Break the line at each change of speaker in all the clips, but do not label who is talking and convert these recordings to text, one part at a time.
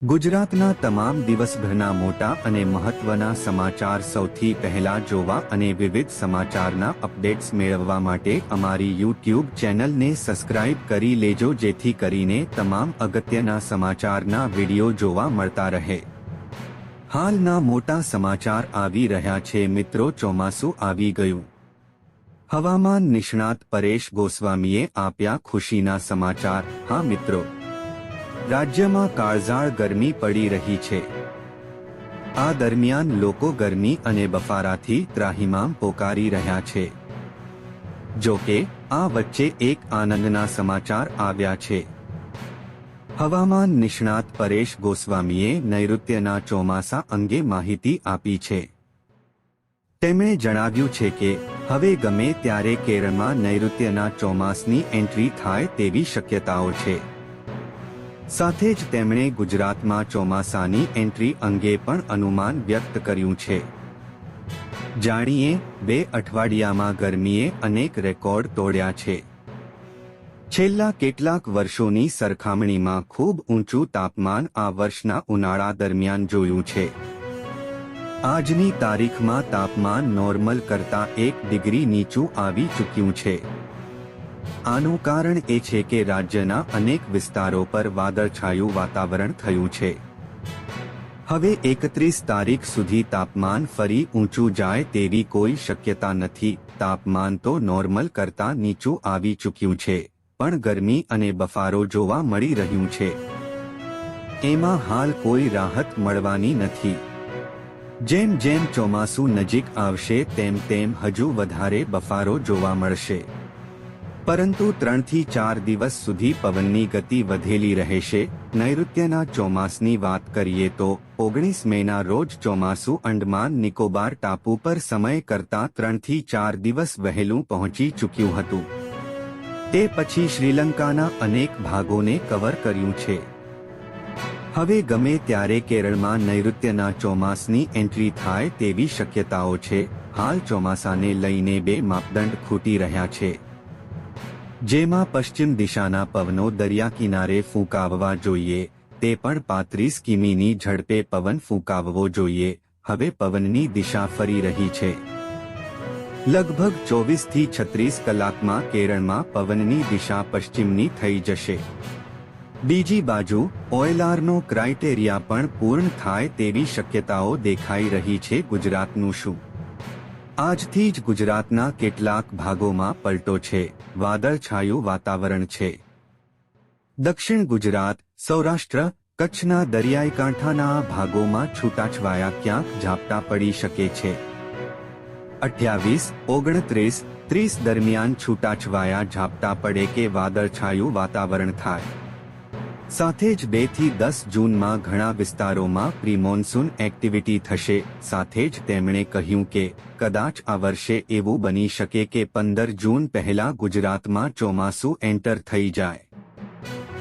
ગુજરાતના તમામ દિવસભરના મોટા અને મહત્વના સમાચાર સૌથી પહેલા જોવા અને વિવિધ સમાચારના અપડેટ્સ મેળવવા માટે અમારી YouTube ચેનલને સબસ્ક્રાઇબ કરી લેજો, જેથી કરીને તમામ અગત્યના સમાચારના વિડીયો જોવા મળતા રહે। હાલના મોટા સમાચાર આવી રહ્યા છે મિત્રો। ચોમાસું આવી ગયું। હવામાન નિષ્ણાત પરેશ ગોસ્વામીએ આપ્યા ખુશીના સમાચાર। હા મિત્રો, રાજ્યમાં કાળઝાળ ગરમી પડી રહી છે। આ દરમિયાન લોકો ગરમી અને બફારાથી ત્રાહિમામ પોકારી રહ્યા છે। જો કે આ વચ્ચે એક આનંદના સમાચાર આવ્યા છે। હવામાન નિષ્ણાત પરેશ ગોસ્વામીએ નૈઋત્યના ચોમાસા અંગે માહિતી આપી છે। તેમણે જણાવ્યું છે કે હવે ગમે ત્યારે કેરળમાં નૈઋત્યના ચોમાસની એન્ટ્રી થાય તેવી શક્યતાઓ છે। સાથે જ તેમણે ગુજરાતમાં ચોમાસાની એન્ટ્રી અંગે પણ અનુમાન વ્યક્ત કર્યું છે। જાણીએ, 2 અઠવાડિયામાં ગરમીએ અનેક રેકોર્ડ તોડ્યા છે। છેલ્લા કેટલાક વર્ષોની સરખામણીમાં ખૂબ ઊંચું તાપમાન આ વર્ષના ઉનાળા દરમિયાન જોયું છે। આજની તારીખમાં તાપમાન નોર્મલ કરતાં 1 ડિગ્રી નીચું આવી ચૂક્યું છે। આનું કારણ એ છે કે રાજ્યના અનેક વિસ્તારો પર વાદળછાયું વાતાવરણ થયું છે। હવે 31 તારીખ સુધી તાપમાન ફરી ઊંચું જાય તેવી કોઈ શક્યતા નથી। તાપમાન તો નોર્મલ કરતાં નીચું આવી ચૂક્યું છે, પણ ગરમી અને બફારો જોવા મળી રહ્યું છે। એમાં હાલ કોઈ રાહત મળવાની નથી। જેમ જેમ ચોમાસું નજીક આવશે તેમ તેમ હજુ વધારે બફારો જોવા મળશે। પરંતુ 3 થી 4 દિવસ સુધી પવનની ગતિ વધેલી રહેશે। નૈઋત્યના ચોમાસની વાત કરીએ તો 19 મેના રોજ ચોમાસું અંડમાન નિકોબાર ટાપુ પર સમય કરતાં 3 થી 4 દિવસ વહેલું પહોંચી ચૂક્યું હતું। તે પછી શ્રીલંકાના અનેક ભાગોને કવર કર્યું છે। હવે ગમે ત્યારે કેરળમાં નૈઋત્યના ચોમાસની એન્ટ્રી થાય તેવી શક્યતાઓ છે। હાલ ચોમાસાને લઈને 2 માપદંડ ખૂટી રહ્યા છે, જેમાં પશ્ચિમ દિશાના પવનો દરિયા કિનારે ફૂંકાવવા જોઈએ, તે પણ 35 કિમીની ઝડપે પવન ફૂંકાવવો જોઈએ। હવે પવનની દિશા ફરી રહી છે। લગભગ 24 થી 36 કલાકમાં કેરળમાં પવનની દિશા પશ્ચિમની થઈ જશે। બીજી બાજુ ઓએલઆરનો ક્રાઇટેરિયા પણ પૂર્ણ થાય તેવી શક્યતાઓ દેખાઈ રહી છે। ગુજરાતનું શું? આજથી જ ગુજરાતના કેટલાક ભાગોમાં પલટો છે। વાદળછાયું વાતાવરણ છે। દક્ષિણ ગુજરાત, સૌરાષ્ટ્ર, કચ્છના દરિયાઈ કાંઠાના ભાગોમાં છૂટાછવાયા ક્યાંક ઝાપટા પડી શકે છે। 28, 29, 30 દરમિયાન છૂટાછવાયા ઝાપટા પડે કે વાદળછાયું વાતાવરણ થાય। સાથે જ 2 થી 10 જૂનમાં ઘણા વિસ્તારોમાં પ્રી મોન્સૂન એક્ટિવિટી થશે। સાથે જ તેમણે કહ્યું કે કદાચ આ વર્ષે એવું બની શકે કે 15 જૂન પહેલા ગુજરાતમાં ચોમાસું એન્ટર થઈ જાય।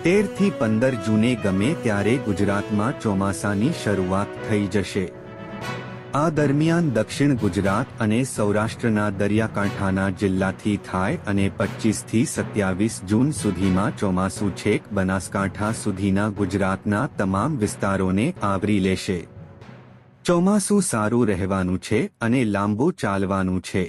13 થી 15 જૂને ગમે ત્યારે ગુજરાતમાં ચોમાસાની શરૂઆત થઈ જશે। આ દરમિયાન દક્ષિણ ગુજરાત અને સૌરાષ્ટ્રના દરિયાકાંઠાના જિલ્લાથી થાય અને 25 થી 27 જૂન સુધીમાં ચોમાસું છેક બનાસકાંઠા સુધીના ગુજરાતના તમામ વિસ્તારોને આવરી લેશે। ચોમાસું સારું રહેવાનું છે અને લાંબુ ચાલવાનું છે।